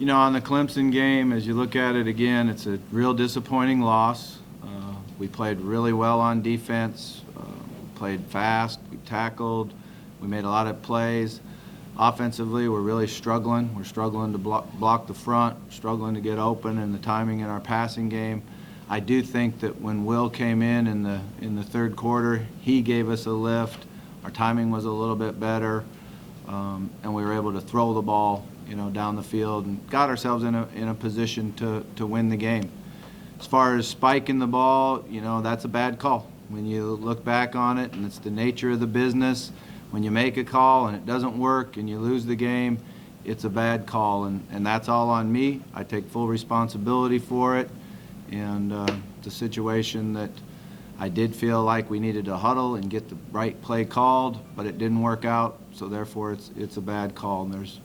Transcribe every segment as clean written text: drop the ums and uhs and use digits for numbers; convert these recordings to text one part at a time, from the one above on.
You know, on the Clemson game, as you look at it again, it's a real disappointing loss. We played really well on defense, played fast, we tackled, we made a lot of plays. Offensively, we're really struggling. We're struggling to block the front, struggling to get open, and the timing in our passing game. I do think that when Will came in the third quarter, he gave us a lift. Our timing was a little bit better, and we were able to throw the ball, you know, down the field and got ourselves in a position to win the game. As far as spiking the ball, you know, that's a bad call. When you look back on it, and it's the nature of the business, when you make a call and it doesn't work and you lose the game, it's a bad call, and that's all on me. I take full responsibility for it, and it's a situation that I did feel like we needed to huddle and get the right play called, but it didn't work out, so therefore it's a bad call, and there's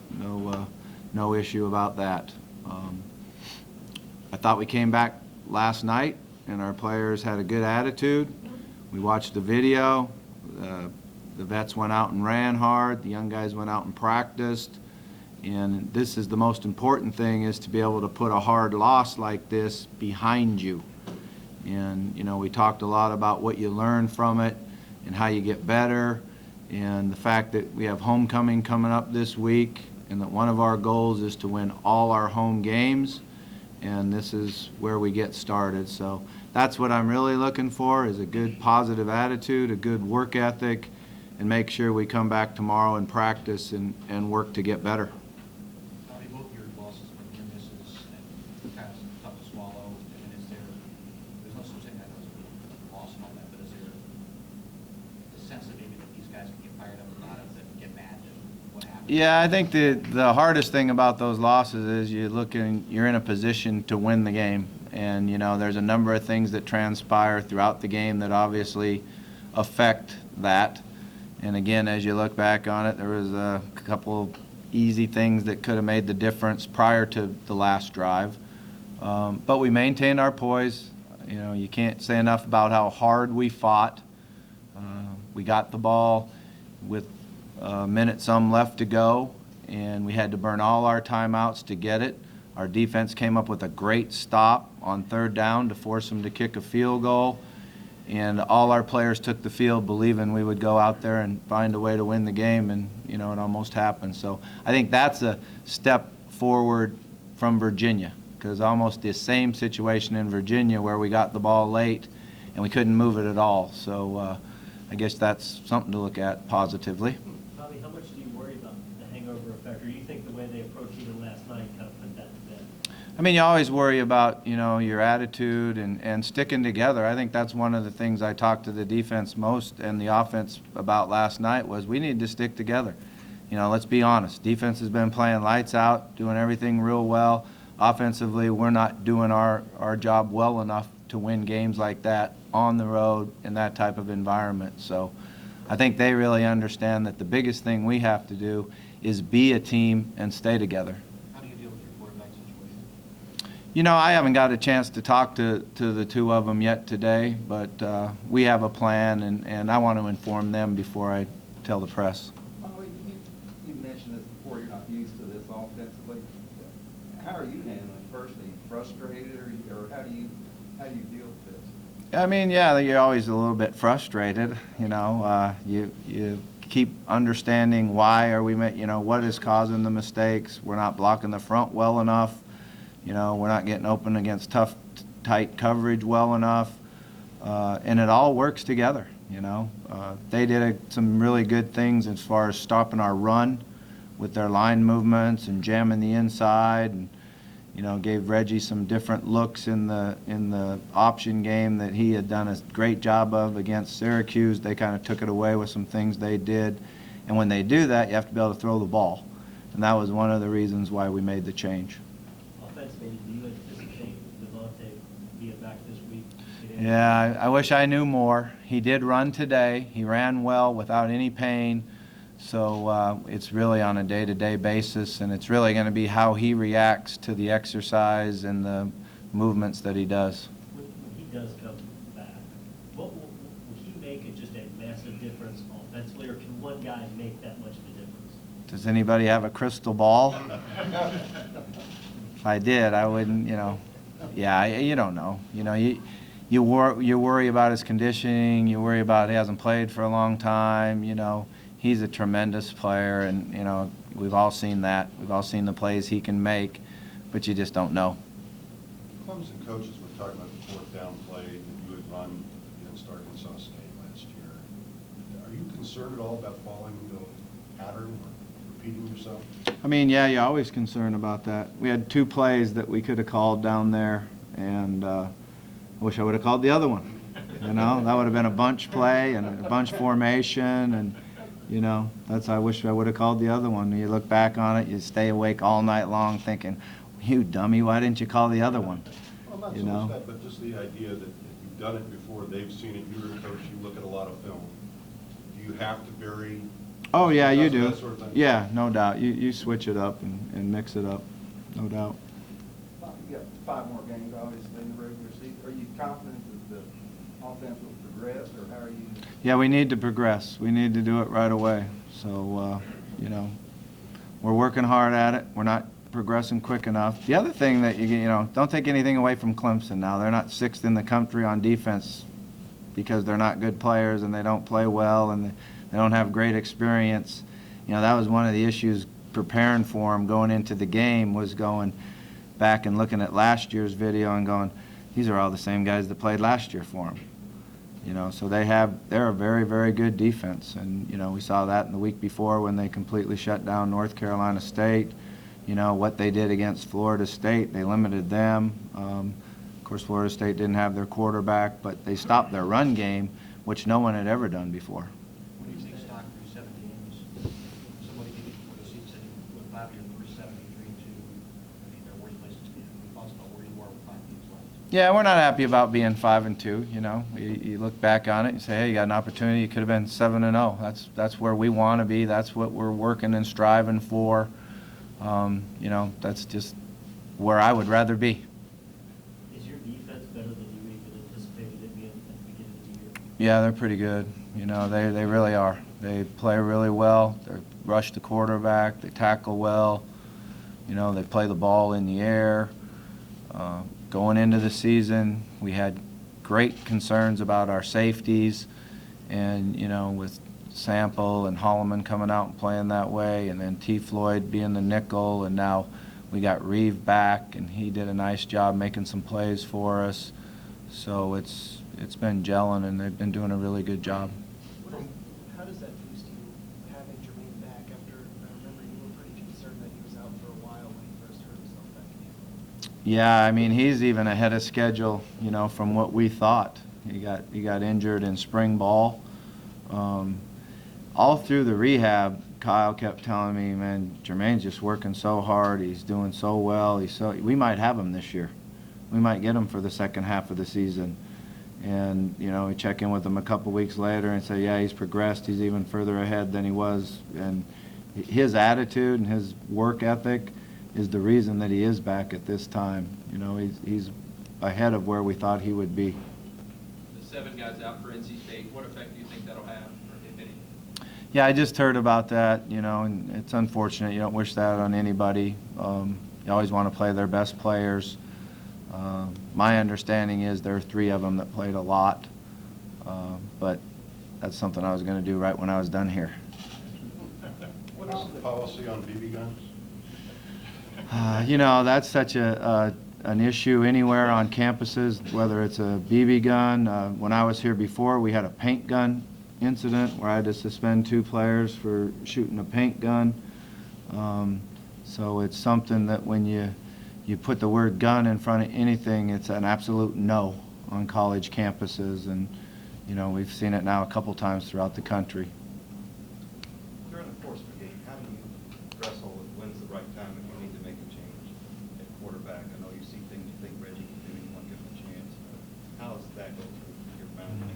no issue about that. I thought we came back last night, and our players had a good attitude. We watched the video. The vets went out and ran hard. The young guys went out and practiced. And this is the most important thing, is to be able to put a hard loss like this behind you. And, you know, we talked a lot about what you learn from it and how you get better, and the fact that we have homecoming coming up this week, and that one of our goals is to win all our home games, and this is where we get started. So that's what I'm really looking for, is a good positive attitude, a good work ethic, and make sure we come back tomorrow and practice and work to get better. Bobby, both your losses have been near misses and kind of tough to swallow. And there's no such thing as a loss and all that, but is there the sense that maybe that these guys can get fired up about it and get mad at what happened? Yeah, I think the hardest thing about those losses is you're in a position to win the game. And, you know, there's a number of things that transpire throughout the game that obviously affect that. And again, as you look back on it, there was a couple easy things that could have made the difference prior to the last drive. But we maintained our poise. You know, you can't say enough about how hard we fought. We got the ball with a minute some left to go, and we had to burn all our timeouts to get it. Our defense came up with a great stop on third down to force them to kick a field goal. And all our players took the field believing we would go out there and find a way to win the game, and, you know, it almost happened. So I think that's a step forward from Virginia, because almost the same situation in Virginia where we got the ball late and we couldn't move it at all. So I guess that's something to look at positively. Bobby, how much do you worry about the hangover effect, or do you think the way they approached even last night kind of put that to bed? I mean, you always worry about, you know, your attitude and sticking together. I think that's one of the things I talked to the defense most and the offense about last night, was we need to stick together. You know, let's be honest. Defense has been playing lights out, doing everything real well. Offensively, we're not doing our job well enough to win games like that on the road in that type of environment. So I think they really understand that the biggest thing we have to do is be a team and stay together. You know, I haven't got a chance to talk to the two of them yet today, but we have a plan, and I want to inform them before I tell the press. Oh, you mentioned this before, you're not used to this offensively. How are you handling it personally? Frustrated, or how do you deal with this? I mean, yeah, you're always a little bit frustrated. You know, you keep understanding why are we, you know, what is causing the mistakes. We're not blocking the front well enough. You know, we're not getting open against tough, tight coverage well enough, and it all works together, you know. They did some really good things as far as stopping our run with their line movements and jamming the inside, and, you know, gave Reggie some different looks in the option game that he had done a great job of against Syracuse. They kind of took it away with some things they did, and when they do that, you have to be able to throw the ball, and that was one of the reasons why we made the change. Offensively, do you anticipate Devontae being back this week? Yeah, I wish I knew more. He did run today. He ran well without any pain. So it's really on a day-to-day basis, and it's really going to be how he reacts to the exercise and the movements that he does. When he does come back, will he make it just a massive difference offensively, or can one guy make that much of a difference? Does anybody have a crystal ball? If I did, I wouldn't, you know. Yeah, you don't know. You know, you worry about his conditioning. You worry about he hasn't played for a long time. You know, he's a tremendous player, and you know we've all seen that. We've all seen the plays he can make, but you just don't know. Clemson coaches were talking about the fourth down play that you had run against Arkansas State last year. Are you concerned at all about falling into a pattern or repeating yourself? I mean, yeah, you're always concerned about that. We had 2 plays that we could have called down there, and I wish I would have called the other one. You know, that would have been a bunch play and a bunch formation, and you know, I wish I would have called the other one. You look back on it, you stay awake all night long thinking, you dummy, why didn't you call the other one? Well, not You so know? much that, but just the idea that if you've done it before, they've seen it, you're a coach, you look at a lot of film. Do you have to vary? Oh, yeah, you do. That sort of thing? Yeah, no doubt. You switch it up and mix it up, no doubt. You got 5 more games, obviously, in the regular season. Are you confident that the offense will progress, or how are you? Yeah, we need to progress. We need to do it right away. So, you know, we're working hard at it. We're not progressing quick enough. The other thing that you know, don't take anything away from Clemson now. They're not 6th in the country on defense because they're not good players and they don't play well and they don't have great experience. You know, that was one of the issues preparing for them going into the game, was going back and looking at last year's video and going, these are all the same guys that played last year for them. You know, so they're a very, very good defense. And, you know, we saw that in the week before when they completely shut down North Carolina State. You know, what they did against Florida State, they limited them. Of course, Florida State didn't have their quarterback, but they stopped their run game, which no one had ever done before. When you take stock through 7 games, somebody gave you before the season said you went 5 years, 3-7, 3-2. I mean, there are worse places to be. Thoughts about where you are with 5 games left? Yeah, we're not happy about being 5-2. You know, you look back on it and say, hey, you got an opportunity. You could have been 7-0. That's where we want to be. That's what we're working and striving for. You know, that's just where I would rather be. Is your defense better than you even anticipated it being at the beginning of the year? Yeah, they're pretty good. You know, they really are. They play really well. They rush the quarterback. They tackle well. You know, they play the ball in the air. Going into the season, we had great concerns about our safeties, and you know, with Sample and Holloman coming out and playing that way, and then T. Floyd being the nickel, and now we got Reeve back, and he did a nice job making some plays for us. So it's been gelling, and they've been doing a really good job. How does that boost you, having Jermaine back after, I remember you were pretty concerned that he was out for a while when he first hurt himself back in April. Yeah, I mean, he's even ahead of schedule, you know, from what we thought. He got injured in spring ball. All through the rehab, Kyle kept telling me, man, Jermaine's just working so hard. He's doing so well. We might have him this year. We might get him for the second half of the season. And, you know, we check in with him a couple weeks later and say, yeah, he's progressed. He's even further ahead than he was. And his attitude and his work ethic is the reason that he is back at this time. You know, he's ahead of where we thought he would be. The 7 guys out for NC State, what effect do you think that'll have, or if any? Yeah, I just heard about that, you know, and it's unfortunate. You don't wish that on anybody. You always want to play their best players. My understanding is there are 3 of them that played a lot, but that's something I was going to do right when I was done here. What is the policy on BB guns? You know, that's such an issue anywhere on campuses, whether it's a BB gun. When I was here before, we had a paint gun incident where I had to suspend 2 players for shooting a paint gun. So it's something that when you put the word gun in front of anything, it's an absolute no on college campuses. And, you know, we've seen it now a couple times throughout the country. During the course of a game, how do you wrestle with when's the right time if you need to make a change at quarterback? I know you see things you think Reggie can do, you want to give him a chance. But how does that go through your mind?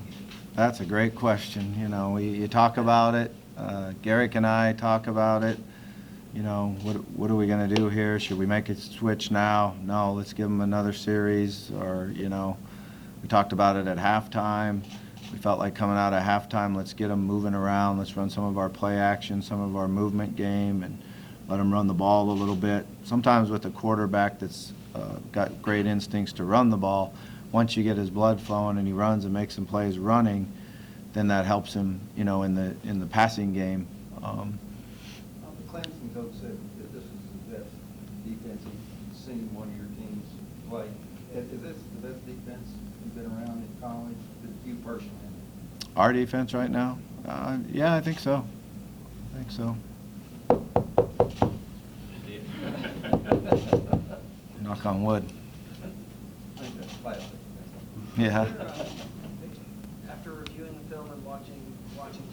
That's a great question. You know, you talk about it. Garrick and I talk about it. You know, what are we going to do here? Should we make a switch now? No, let's give them another series. Or, you know, we talked about it at halftime. We felt like coming out of halftime, let's get them moving around. Let's run some of our play action, some of our movement game, and let them run the ball a little bit. Sometimes with a quarterback that's got great instincts to run the ball, once you get his blood flowing and he runs and makes some plays running, then that helps him, in the passing game. The Clemson coach said that this is the best defense he's seen one of your teams play. Is this the best defense you've been around in college, that you personally? Our defense right now? Yeah, I think so. I think so. Knock on wood. I think that's classic. Yeah. After reviewing the film and watching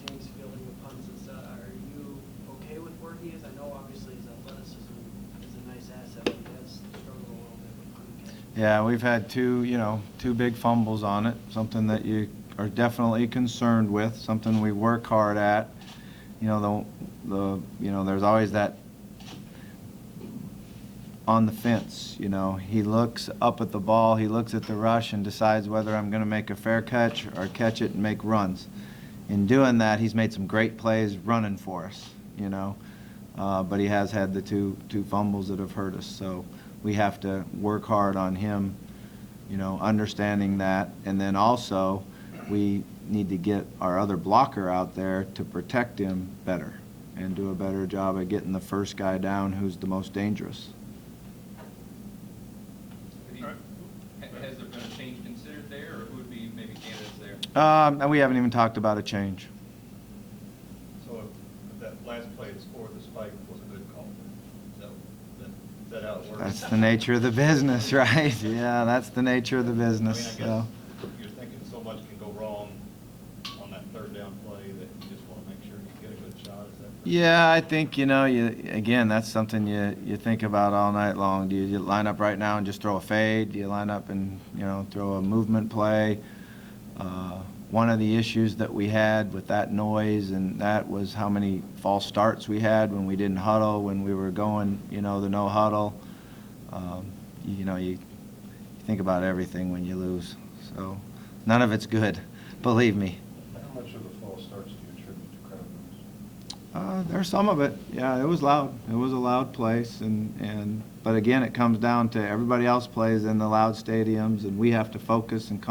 James fielding the punts and stuff, are you okay with where he is? I know obviously his athleticism is a nice asset, but he has struggled a little bit with punt catch. Yeah, we've had two big fumbles on it, something that you are definitely concerned with, something we work hard at. There's always that on the fence, he looks up at the ball, he looks at the rush and decides whether I'm going to make a fair catch or catch it and make runs. In doing that, he's made some great plays running for us, but he has had the two fumbles that have hurt us. So we have to work hard on him, understanding that. And then also we need to get our other blocker out there to protect him better and do a better job of getting the first guy down who's the most dangerous. Has there been a change considered there, or who would be maybe candidates there? And we haven't even talked about a change. So if that last play to score the spike was a good call. Is that how it works? That's the nature of the business, right? Yeah, that's the nature of the business. I So. guess you're thinking so much can go wrong on that third down play that you just want to make sure you get a good shot. Is that? Yeah, I think, again, that's something you think about all night long. Do you line up right now and just throw a fade? Do you line up and, throw a movement play? One of the issues that we had with that noise and that was how many false starts we had when we didn't huddle, when we were going, the no huddle. You think about everything when you lose. So none of it's good, believe me. How much of the false starts do you attribute to crowd noise? There's some of it. Yeah, it was loud. It was a loud place, but again, it comes down to everybody else plays in the loud stadiums, and we have to focus and